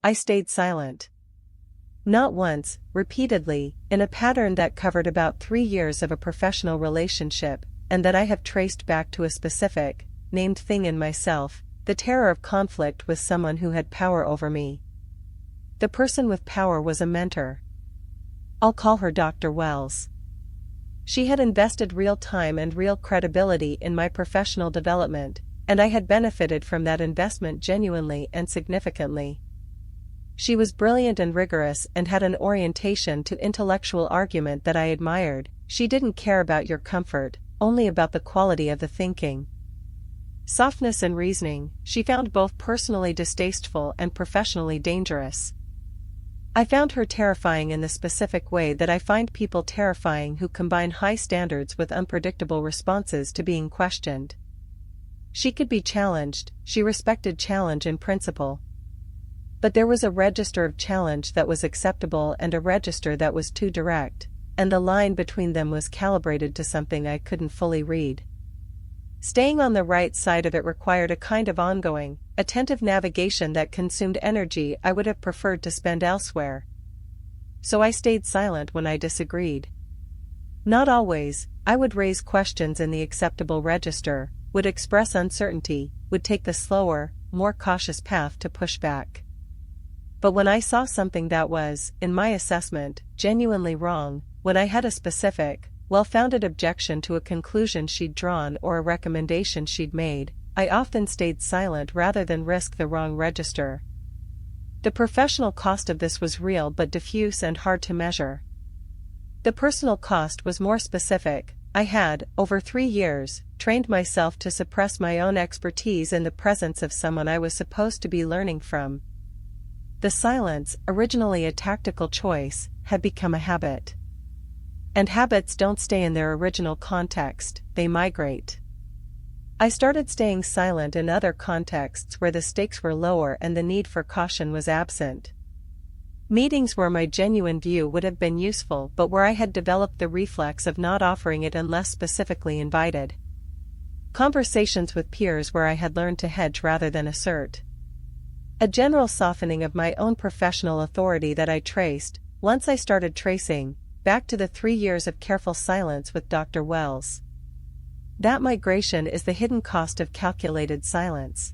I stayed silent. Not once, repeatedly, in a pattern that covered about 3 years of a professional relationship, and that I have traced back to a specific, named thing in myself, the terror of conflict with someone who had power over me. The person with power was a mentor. I'll call her Dr. Wells. She had invested real time and real credibility in my professional development, and I had benefited from that investment genuinely and significantly. She was brilliant and rigorous and had an orientation to intellectual argument that I admired. She didn't care about your comfort, only about the quality of the thinking. Softness and reasoning, she found both personally distasteful and professionally dangerous. I found her terrifying in the specific way that I find people terrifying who combine high standards with unpredictable responses to being questioned. She could be challenged, she respected challenge in principle. But there was a register of challenge that was acceptable and a register that was too direct, and the line between them was calibrated to something I couldn't fully read. Staying on the right side of it required a kind of ongoing, attentive navigation that consumed energy I would have preferred to spend elsewhere. So I stayed silent when I disagreed. Not always, I would raise questions in the acceptable register, would express uncertainty, would take the slower, more cautious path to push back. But when I saw something that was, in my assessment, genuinely wrong, when I had a specific, well-founded objection to a conclusion she'd drawn or a recommendation she'd made, I often stayed silent rather than risk the wrong register. The professional cost of this was real but diffuse and hard to measure. The personal cost was more specific. I had, over 3 years, trained myself to suppress my own expertise in the presence of someone I was supposed to be learning from. The silence, originally a tactical choice, had become a habit. And habits don't stay in their original context, they migrate. I started staying silent in other contexts where the stakes were lower and the need for caution was absent. Meetings where my genuine view would have been useful but where I had developed the reflex of not offering it unless specifically invited. Conversations with peers where I had learned to hedge rather than assert. A general softening of my own professional authority that I traced, once I started tracing, back to the 3 years of careful silence with Dr. Wells. That migration is the hidden cost of calculated silence.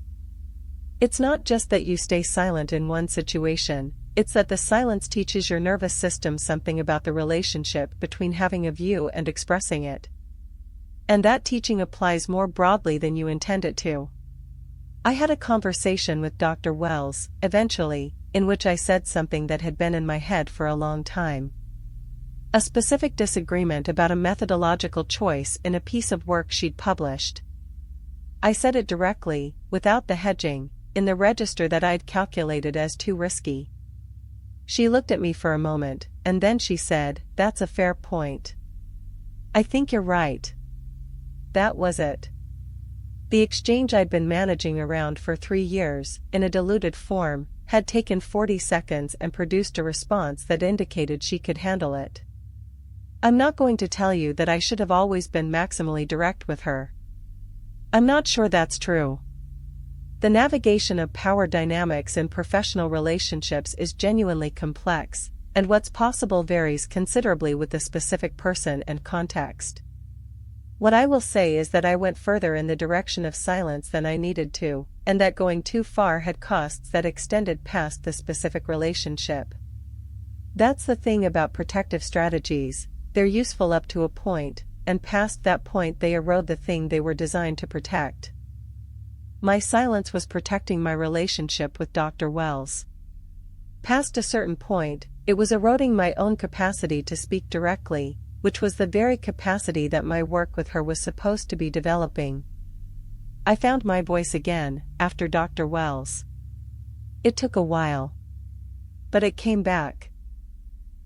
It's not just that you stay silent in one situation, it's that the silence teaches your nervous system something about the relationship between having a view and expressing it. And that teaching applies more broadly than you intend it to. I had a conversation with Dr. Wells, eventually, in which I said something that had been in my head for a long time. A specific disagreement about a methodological choice in a piece of work she'd published. I said it directly, without the hedging, in the register that I'd calculated as too risky. She looked at me for a moment, and then she said, "That's a fair point. I think you're right." That was it. The exchange I'd been managing around for 3 years, in a diluted form, had taken 40 seconds and produced a response that indicated she could handle it. I'm not going to tell you that I should have always been maximally direct with her. I'm not sure that's true. The navigation of power dynamics in professional relationships is genuinely complex, and what's possible varies considerably with the specific person and context. What I will say is that I went further in the direction of silence than I needed to, and that going too far had costs that extended past the specific relationship. That's the thing about protective strategies, they're useful up to a point, and past that point they erode the thing they were designed to protect. My silence was protecting my relationship with Dr. Wells. Past a certain point, it was eroding my own capacity to speak directly, which was the very capacity that my work with her was supposed to be developing. I found my voice again, after Dr. Wells. It took a while. But it came back.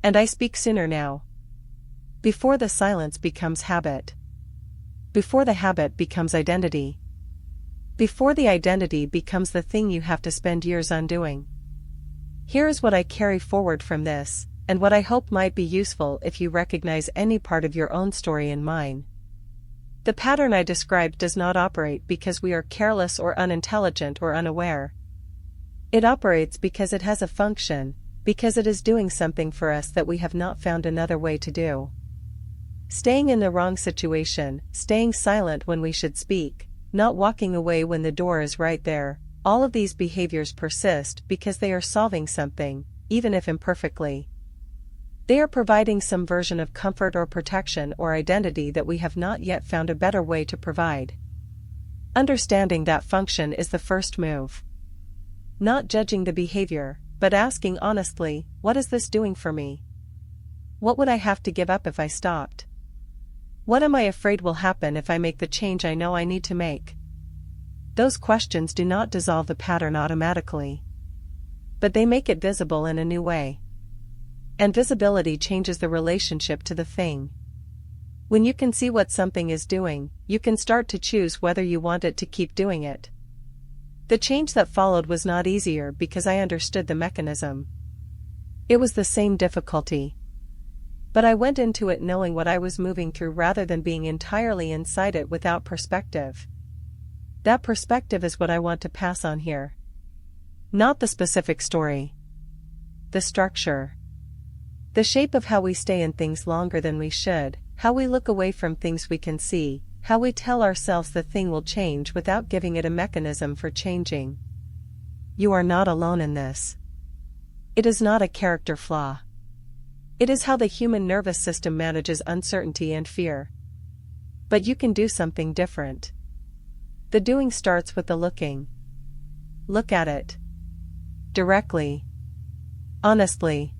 And I speak sooner now. Before the silence becomes habit. Before the habit becomes identity. Before the identity becomes the thing you have to spend years undoing. Here is what I carry forward from this, and what I hope might be useful if you recognize any part of your own story in mine. The pattern I described does not operate because we are careless or unintelligent or unaware. It operates because it has a function, because it is doing something for us that we have not found another way to do. Staying in the wrong situation, staying silent when we should speak, not walking away when the door is right there, all of these behaviors persist because they are solving something, even if imperfectly. They are providing some version of comfort or protection or identity that we have not yet found a better way to provide. Understanding that function is the first move. Not judging the behavior, but asking honestly, what is this doing for me? What would I have to give up if I stopped? What am I afraid will happen if I make the change I know I need to make? Those questions do not dissolve the pattern automatically, but they make it visible in a new way. And visibility changes the relationship to the thing. When you can see what something is doing, you can start to choose whether you want it to keep doing it. The change that followed was not easier because I understood the mechanism. It was the same difficulty. But I went into it knowing what I was moving through rather than being entirely inside it without perspective. That perspective is what I want to pass on here. Not the specific story. The structure. The shape of how we stay in things longer than we should, how we look away from things we can see, how we tell ourselves the thing will change without giving it a mechanism for changing. You are not alone in this. It is not a character flaw. It is how the human nervous system manages uncertainty and fear. But you can do something different. The doing starts with the looking. Look at it. Directly. Honestly.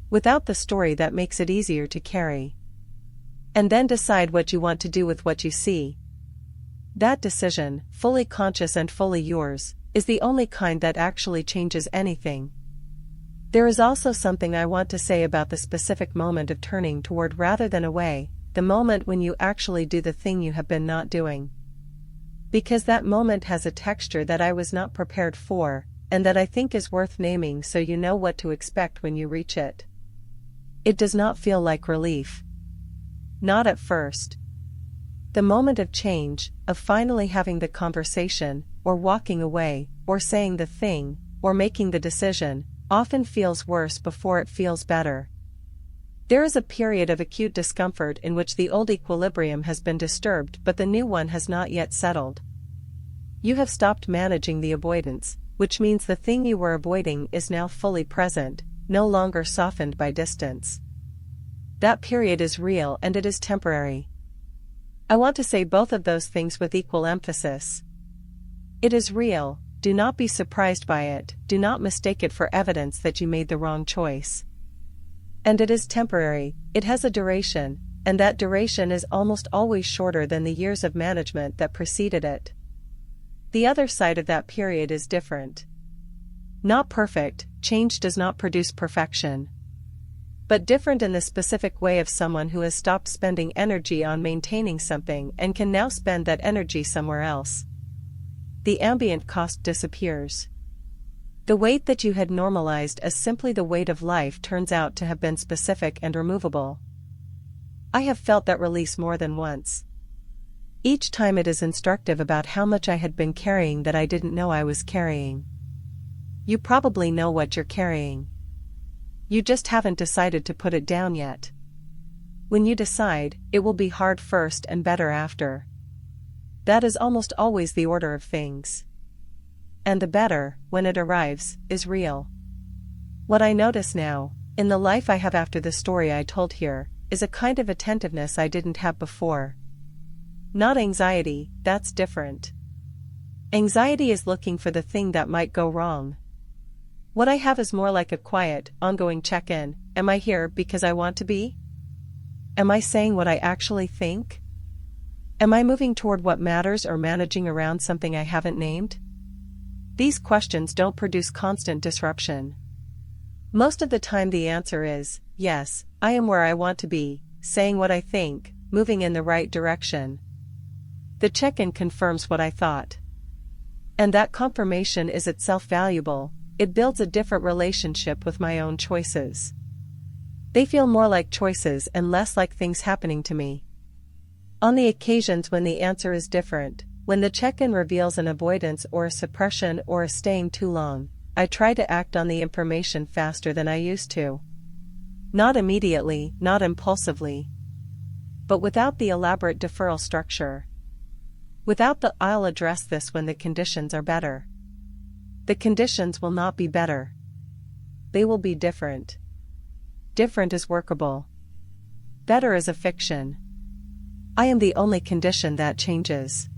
Without the story that makes it easier to carry. And then decide what you want to do with what you see. That decision, fully conscious and fully yours, is the only kind that actually changes anything. There is also something I want to say about the specific moment of turning toward rather than away, the moment when you actually do the thing you have been not doing. Because that moment has a texture that I was not prepared for, and that I think is worth naming so you know what to expect when you reach it. It does not feel like relief. Not at first. The moment of change, of finally having the conversation, or walking away, or saying the thing, or making the decision, often feels worse before it feels better. There is a period of acute discomfort in which the old equilibrium has been disturbed but the new one has not yet settled. You have stopped managing the avoidance, which means the thing you were avoiding is now fully present, no longer softened by distance. That period is real and it is temporary. I want to say both of those things with equal emphasis. It is real, do not be surprised by it, do not mistake it for evidence that you made the wrong choice. And it is temporary, it has a duration, and that duration is almost always shorter than the years of management that preceded it. The other side of that period is different. Not perfect, change does not produce perfection. But different in the specific way of someone who has stopped spending energy on maintaining something and can now spend that energy somewhere else. The ambient cost disappears. The weight that you had normalized as simply the weight of life turns out to have been specific and removable. I have felt that release more than once. Each time it is instructive about how much I had been carrying that I didn't know I was carrying. You probably know what you're carrying. You just haven't decided to put it down yet. When you decide, it will be hard first and better after. That is almost always the order of things. And the better, when it arrives, is real. What I notice now, in the life I have after the story I told here, is a kind of attentiveness I didn't have before. Not anxiety, that's different. Anxiety is looking for the thing that might go wrong. What I have is more like a quiet, ongoing check-in. Am I here because I want to be? Am I saying what I actually think? Am I moving toward what matters or managing around something I haven't named? These questions don't produce constant disruption. Most of the time the answer is, yes, I am where I want to be, saying what I think, moving in the right direction. The check-in confirms what I thought. And that confirmation is itself valuable, it builds a different relationship with my own choices. They feel more like choices and less like things happening to me. On the occasions when the answer is different, when the check-in reveals an avoidance or a suppression or a staying too long, I try to act on the information faster than I used to. Not immediately, not impulsively, but without the elaborate deferral structure. Without the "I'll address this when the conditions are better." The conditions will not be better. They will be different. Different is workable. Better is a fiction. I am the only condition that changes.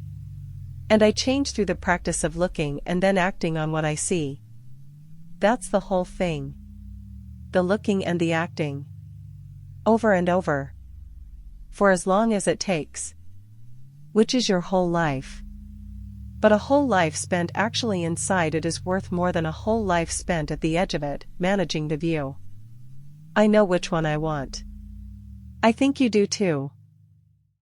And I change through the practice of looking and then acting on what I see. That's the whole thing. The looking and the acting. Over and over. For as long as it takes. Which is your whole life. But a whole life spent actually inside it is worth more than a whole life spent at the edge of it, managing the view. I know which one I want. I think you do too.